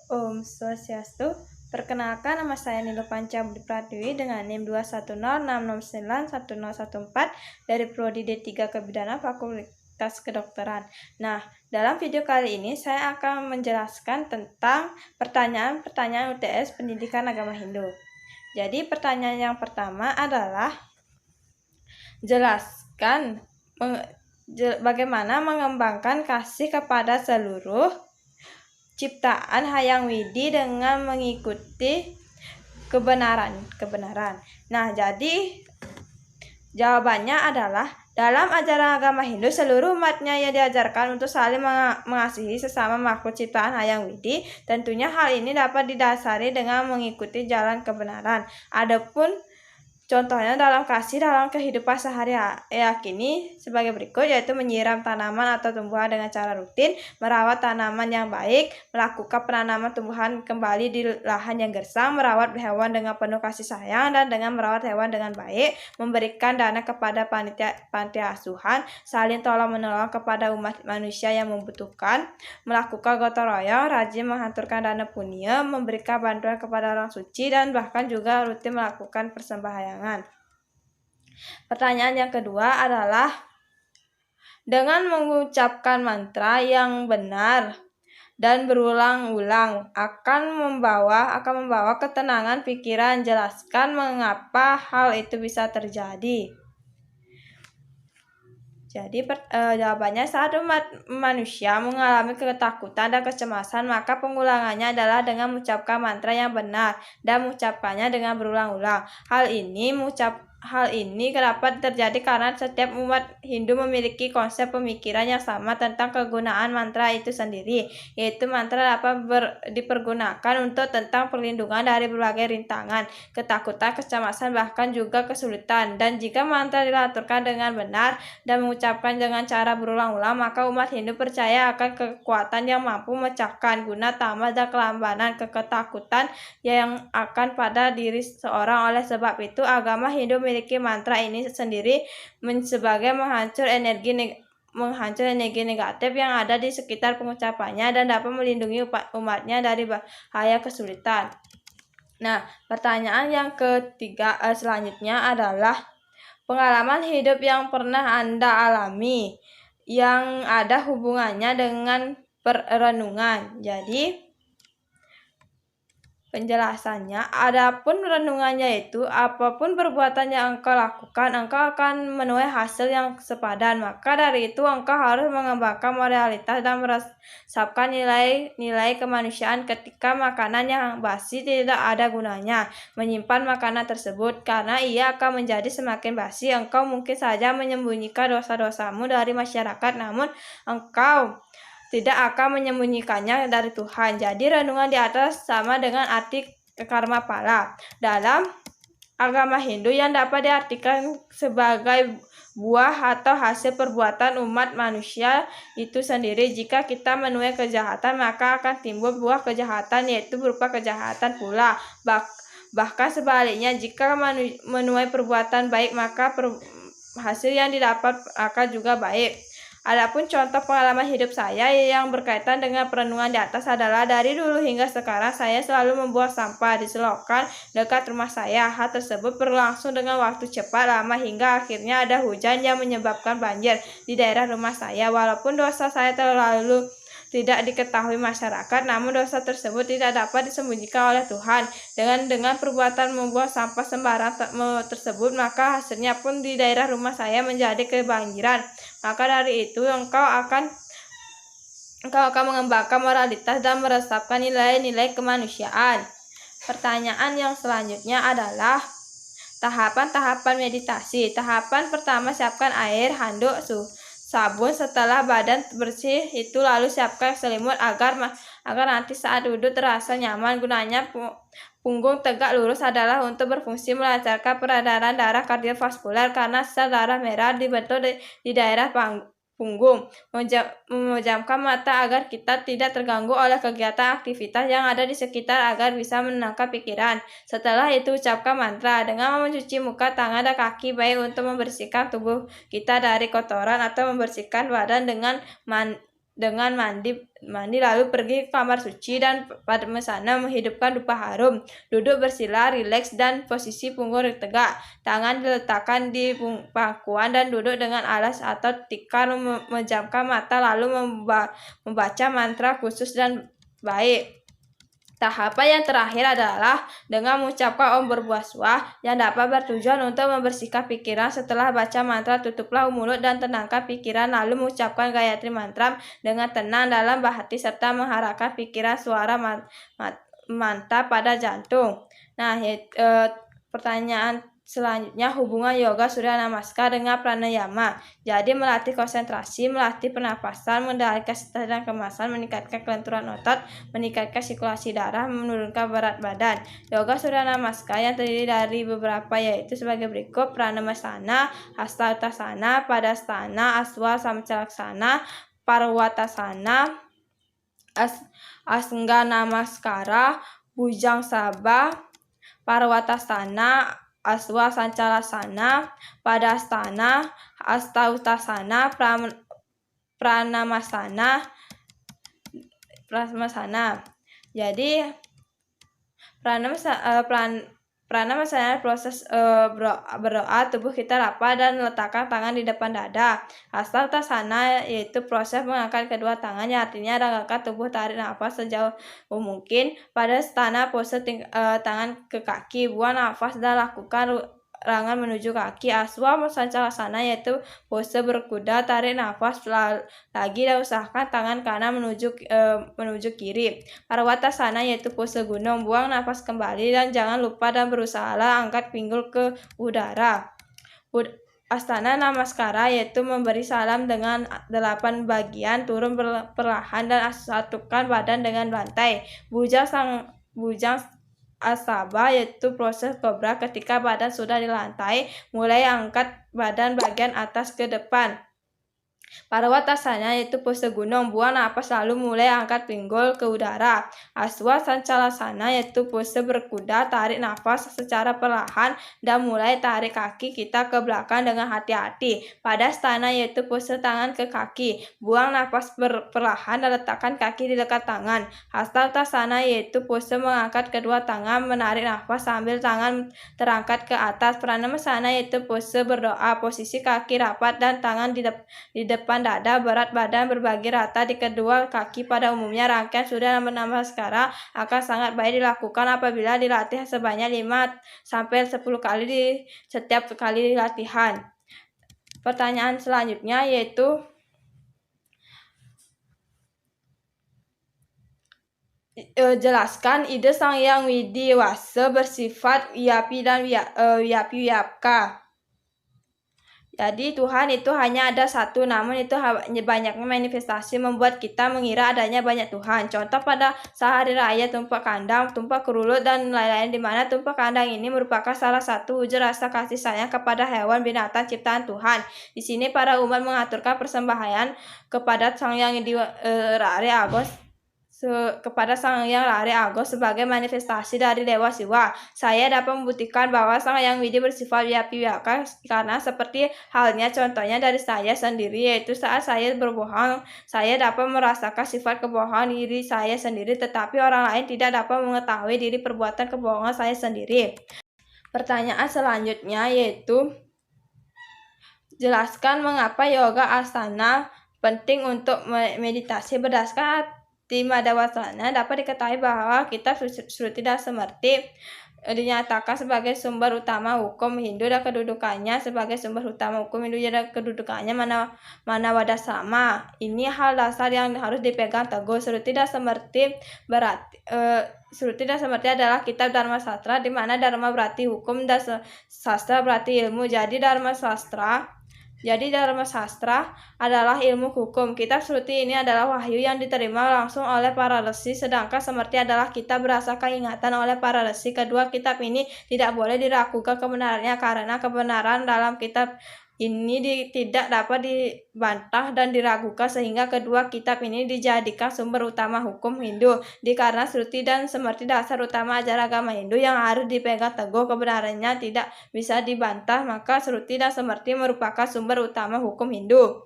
Om Swastiastu. Perkenalkan, nama saya Nilo Panca Budi Pratiwi dengan NIM 210609114 dari Prodi D3 Kebidanan Fakultas Kedokteran. Nah, dalam video kali ini saya akan menjelaskan tentang pertanyaan-pertanyaan UTS Pendidikan Agama Hindu. Jadi pertanyaan yang pertama adalah jelaskan bagaimana mengembangkan kasih kepada seluruh ciptaan Hayang Widi dengan mengikuti kebenaran. Nah, jadi jawabannya adalah dalam ajaran agama Hindu, seluruh umatnya yang diajarkan untuk saling mengasihi sesama makhluk ciptaan Hayang Widi. Tentunya hal ini dapat didasari dengan mengikuti jalan kebenaran. Adapun contohnya dalam kasih dalam kehidupan sehari-hari sebagai berikut, yaitu menyiram tanaman atau tumbuhan dengan cara rutin, merawat tanaman yang baik, melakukan penanaman tumbuhan kembali di lahan yang gersang, merawat hewan dengan penuh kasih sayang dan dengan merawat hewan dengan baik, memberikan dana kepada panti asuhan, saling tolong-menolong kepada umat manusia yang membutuhkan, melakukan gotong royong, rajin menghanturkan dana punya, memberikan bantuan kepada orang suci, dan bahkan juga rutin melakukan persembahyaan. Pertanyaan yang kedua adalah dengan mengucapkan mantra yang benar dan berulang-ulang akan membawa ketenangan pikiran. Jelaskan mengapa hal itu bisa terjadi. Jadi jawabannya, saat umat manusia mengalami ketakutan dan kecemasan, maka pengulangannya adalah dengan mengucapkan mantra yang benar dan mengucapkannya dengan berulang-ulang. Hal ini dapat terjadi karena setiap umat Hindu memiliki konsep pemikiran yang sama tentang kegunaan mantra itu sendiri, yaitu mantra dapat dipergunakan untuk tentang perlindungan dari berbagai rintangan, ketakutan, kecemasan, bahkan juga kesulitan. Dan jika mantra dilaturkan dengan benar dan mengucapkan dengan cara berulang-ulang, maka umat Hindu percaya akan kekuatan yang mampu memecahkan guna tamas dan kelambanan ketakutan yang akan pada diri seorang. Oleh sebab itu, agama Hindu memiliki mantra ini sendiri sebagai menghancur energi negatif yang ada di sekitar pengucapannya dan dapat melindungi umatnya dari bahaya kesulitan. Nah, pertanyaan yang ketiga selanjutnya adalah pengalaman hidup yang pernah Anda alami yang ada hubungannya dengan perenungan. Jadi penjelasannya, adapun renungannya itu apapun perbuatan yang engkau lakukan, engkau akan menuai hasil yang sepadan. Maka dari itu engkau harus mengembangkan moralitas dan meresapkan nilai-nilai kemanusiaan. Ketika makanan yang basi tidak ada gunanya menyimpan makanan tersebut, karena ia akan menjadi semakin basi. Engkau mungkin saja menyembunyikan dosa-dosamu dari masyarakat, namun engkau tidak akan menyembunyikannya dari Tuhan. Jadi renungan di atas sama dengan arti karma pala dalam agama Hindu yang dapat diartikan sebagai buah atau hasil perbuatan umat manusia itu sendiri. Jika kita menuai kejahatan, maka akan timbul buah kejahatan, yaitu berupa kejahatan pula. Bahkan sebaliknya, jika menuai perbuatan baik, maka hasil yang didapat akan juga baik. Adapun contoh pengalaman hidup saya yang berkaitan dengan perenungan di atas adalah dari dulu hingga sekarang saya selalu membuang sampah di selokan dekat rumah saya. Hal tersebut berlangsung dengan waktu cepat lama hingga akhirnya ada hujan yang menyebabkan banjir di daerah rumah saya. Walaupun dosa saya terlalu tidak diketahui masyarakat, namun dosa tersebut tidak dapat disembunyikan oleh Tuhan. Dengan perbuatan membuang sampah sembarang tersebut, maka hasilnya pun di daerah rumah saya menjadi kebanjiran. Maka dari itu engkau akan mengembangkan moralitas dan meresapkan nilai-nilai kemanusiaan. Pertanyaan yang selanjutnya adalah tahapan-tahapan meditasi. Tahapan pertama, siapkan air, handuk, sabun. Setelah badan bersih itu, lalu siapkan selimut agar nanti saat duduk terasa nyaman. Gunanya punggung tegak lurus adalah untuk berfungsi melancarkan peredaran darah kardiovaskuler karena sel darah merah dibentuk di daerah punggung. Memejamkan mata agar kita tidak terganggu oleh kegiatan aktivitas yang ada di sekitar agar bisa menenangkan pikiran. Setelah itu ucapkan mantra dengan mencuci muka, tangan, dan kaki baik untuk membersihkan tubuh kita dari kotoran atau membersihkan badan dengan dengan mandi lalu pergi ke kamar suci dan pada sana menghidupkan dupa harum. Duduk bersila, rileks dan posisi punggung tegak. Tangan diletakkan di pangkuan dan duduk dengan alas atau tikar, memejamkan mata lalu membaca mantra khusus dan baik. Tahapan yang terakhir adalah dengan mengucapkan Om berbuah suah yang dapat bertujuan untuk membersihkan pikiran. Setelah baca mantra, tutuplah mulut dan tenangkan pikiran, lalu mengucapkan Gayatri Mantra dengan tenang dalam hati serta mengharapkan pikiran suara mantap pada jantung. Nah, pertanyaan selanjutnya, hubungan yoga Surya Namaskar dengan pranayama. Jadi melatih konsentrasi, melatih pernapasan, mengendalikan stres dan kemasan, meningkatkan kelenturan otot, meningkatkan sirkulasi darah, menurunkan berat badan. Yoga Surya Namaskar yang terdiri dari beberapa yaitu sebagai berikut: Pranamasana, Hasta Uttasana, Padasana, Aswa Samcalaksana, Parwatasana, Asanga Namaskara, Bujang Sabha, Parwatasana, Aswa Sancalasana, Padasana, Hasta Uttasana, Pranamasana. Jadi Pranamasana proses berdoa, tubuh kita rapat dan meletakkan tangan di depan dada. Hasta Uttasana yaitu proses mengangkat kedua tangan, yang artinya regangkan tubuh, tarik nafas sejauh mungkin. Padasana pose tangan ke kaki, buang nafas dan lakukan rangan menuju kaki. Aswa Sancalasana yaitu pose berkuda, tarik nafas lagi dan usahakan tangan kanan menuju kiri. Parwatasana yaitu pose gunung, buang nafas kembali dan jangan lupa dan berusahalah angkat pinggul ke udara. Astana Namaskara yaitu memberi salam dengan 8 bagian, turun perlahan dan satukan badan dengan lantai. Bujang Asaba yaitu proses kobra, ketika badan sudah di lantai, mulai angkat badan bagian atas ke depan. Parwatasana yaitu pose gunung, buang napas lalu mulai angkat pinggul ke udara. Aswa Sancalasana yaitu pose berkuda, tarik nafas secara perlahan dan mulai tarik kaki kita ke belakang dengan hati-hati. Padasana yaitu pose tangan ke kaki, buang napas perlahan dan letakkan kaki di dekat tangan. Hasta Uttasana yaitu pose mengangkat kedua tangan, menarik nafas sambil tangan terangkat ke atas. Pranamasana yaitu pose berdoa, posisi kaki rapat dan tangan di depan dada, berat badan berbagi rata di kedua kaki. Pada umumnya rangkaian Surya Namaskara akan sangat baik dilakukan apabila dilatih sebanyak 5-10 kali di setiap kali latihan. Pertanyaan selanjutnya yaitu jelaskan ide Sang Hyang Widiwasa bersifat Wiyapi dan Wiyapi-Wiyapka. Jadi Tuhan itu hanya ada satu, namun itu banyaknya manifestasi membuat kita mengira adanya banyak Tuhan. Contoh pada sehari raya tumpah kandang, tumpah kerulut dan lain-lain, di mana tumpah kandang ini merupakan salah satu wujud rasa kasih sayang kepada hewan binatang ciptaan Tuhan. Di sini para umat mengaturkan persembahan kepada Sang Hyang Rare Agos sebagai manifestasi dari Dewa Siwa. Saya dapat membuktikan bahwa Sang Hyang Widi bersifat Wiyapi-Wiyapka karena seperti halnya contohnya dari saya sendiri, yaitu saat saya berbohong, saya dapat merasakan sifat kebohongan diri saya sendiri, tetapi orang lain tidak dapat mengetahui diri perbuatan kebohongan saya sendiri. Pertanyaan selanjutnya yaitu jelaskan mengapa yoga asana penting untuk meditasi. Berdasarkan di Madhawacana dapat diketahui bahwa kitab Shruti dan Smriti dinyatakan sebagai sumber utama hukum Hindu dan kedudukannya sebagai sumber utama hukum Hindu dan kedudukannya Manawadasama. Ini hal dasar yang harus dipegang teguh. Shruti dan Smriti adalah kitab Dharma Sastra, di mana Dharma berarti hukum dan Sastra berarti ilmu. Jadi Dharma Sastra adalah ilmu hukum. Kitab Shruti ini adalah wahyu yang diterima langsung oleh para resi, sedangkan Smriti adalah kitab berdasarkan ingatan oleh para resi. Kedua kitab ini tidak boleh diragukan kebenarannya karena kebenaran dalam kitab ini tidak dapat dibantah dan diragukan, sehingga kedua kitab ini dijadikan sumber utama hukum Hindu. Karena Shruti dan Smriti dasar utama ajaran agama Hindu yang harus dipegang teguh, kebenarannya tidak bisa dibantah, maka Shruti dan Smriti merupakan sumber utama hukum Hindu.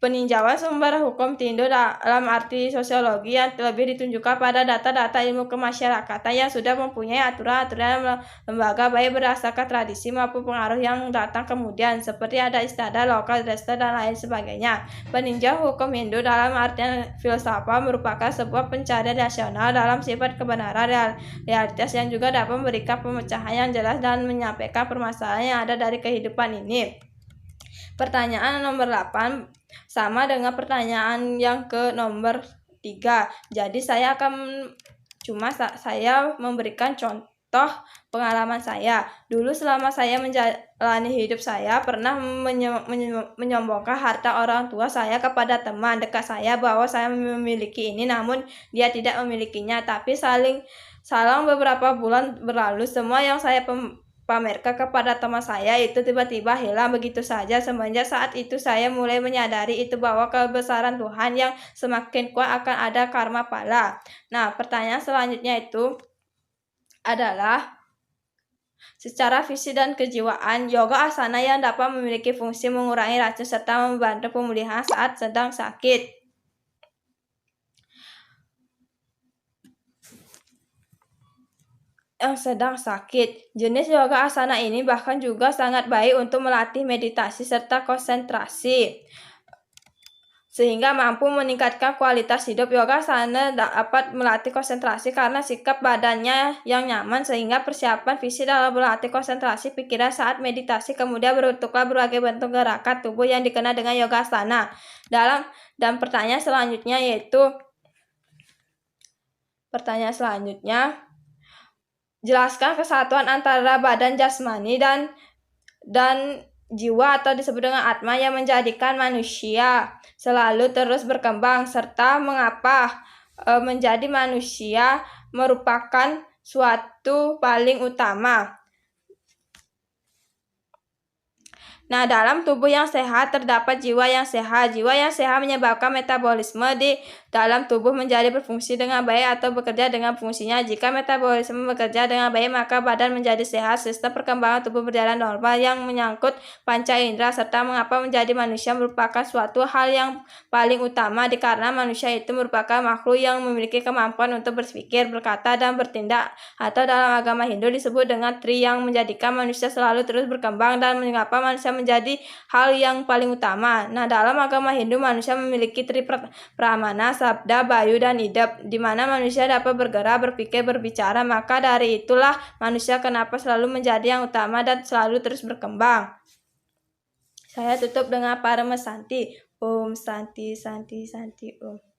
Peninjauan sumber hukum Tindo dalam arti sosiologi yang lebih ditunjukkan pada data-data ilmu kemasyarakatan yang sudah mempunyai aturan-aturan lembaga baik berdasarkan tradisi maupun pengaruh yang datang kemudian, seperti ada istiadat, lokal, desta, dan lain sebagainya. Peninjau hukum Hindu dalam artian filsafat merupakan sebuah pencarian rasional dalam sifat kebenaran realitas yang juga dapat memberikan pemecahan yang jelas dan menyampaikan permasalahan yang ada dari kehidupan ini. Pertanyaan nomor 8 sama dengan pertanyaan yang ke nomor 3. Jadi saya akan saya memberikan contoh pengalaman saya. Dulu selama saya menjalani hidup saya pernah menyombongkan harta orang tua saya kepada teman dekat saya bahwa saya memiliki ini, namun dia tidak memilikinya. Tapi selang beberapa bulan berlalu, semua yang saya pamerkan kepada teman saya itu tiba-tiba hilang begitu saja. Semenjak saat itu saya mulai menyadari itu bahwa kebesaran Tuhan yang semakin kuat akan ada karma pala. Nah, pertanyaan selanjutnya itu adalah secara fisik dan kejiwaan, yoga asana yang dapat memiliki fungsi mengurangi racun serta membantu pemulihan saat sedang sakit. Yang sedang sakit. Jenis yoga asana ini bahkan juga sangat baik untuk melatih meditasi serta konsentrasi, sehingga mampu meningkatkan kualitas hidup. Yoga asana dapat melatih konsentrasi karena sikap badannya yang nyaman, sehingga persiapan fisik dalam melatih konsentrasi pikiran saat meditasi. Kemudian berbentuklah berbagai bentuk gerakan tubuh yang dikenal dengan yoga asana. Dan pertanyaan selanjutnya jelaskan kesatuan antara badan jasmani dan jiwa atau disebut dengan atma yang menjadikan manusia selalu terus berkembang, serta mengapa menjadi manusia merupakan suatu paling utama. Nah, dalam tubuh yang sehat terdapat jiwa yang sehat. Jiwa yang sehat menyebabkan metabolisme di dalam tubuh menjadi berfungsi dengan baik atau bekerja dengan fungsinya. Jika metabolisme bekerja dengan baik, maka badan menjadi sehat, sistem perkembangan tubuh berjalan normal. Yang menyangkut panca indera serta mengapa menjadi manusia merupakan suatu hal yang paling utama, dikarenakan manusia itu merupakan makhluk yang memiliki kemampuan untuk berpikir, berkata, dan bertindak, atau dalam agama Hindu disebut dengan tri, yang menjadikan manusia selalu terus berkembang dan mengapa manusia menjadi hal yang paling utama. Nah, dalam agama Hindu manusia memiliki tri pramana, sabda, bayu, dan idep, di mana manusia dapat bergerak, berpikir, berbicara. Maka dari itulah manusia kenapa selalu menjadi yang utama dan selalu terus berkembang. Saya tutup dengan Parama Santi. Om Santi Santi Santi Om.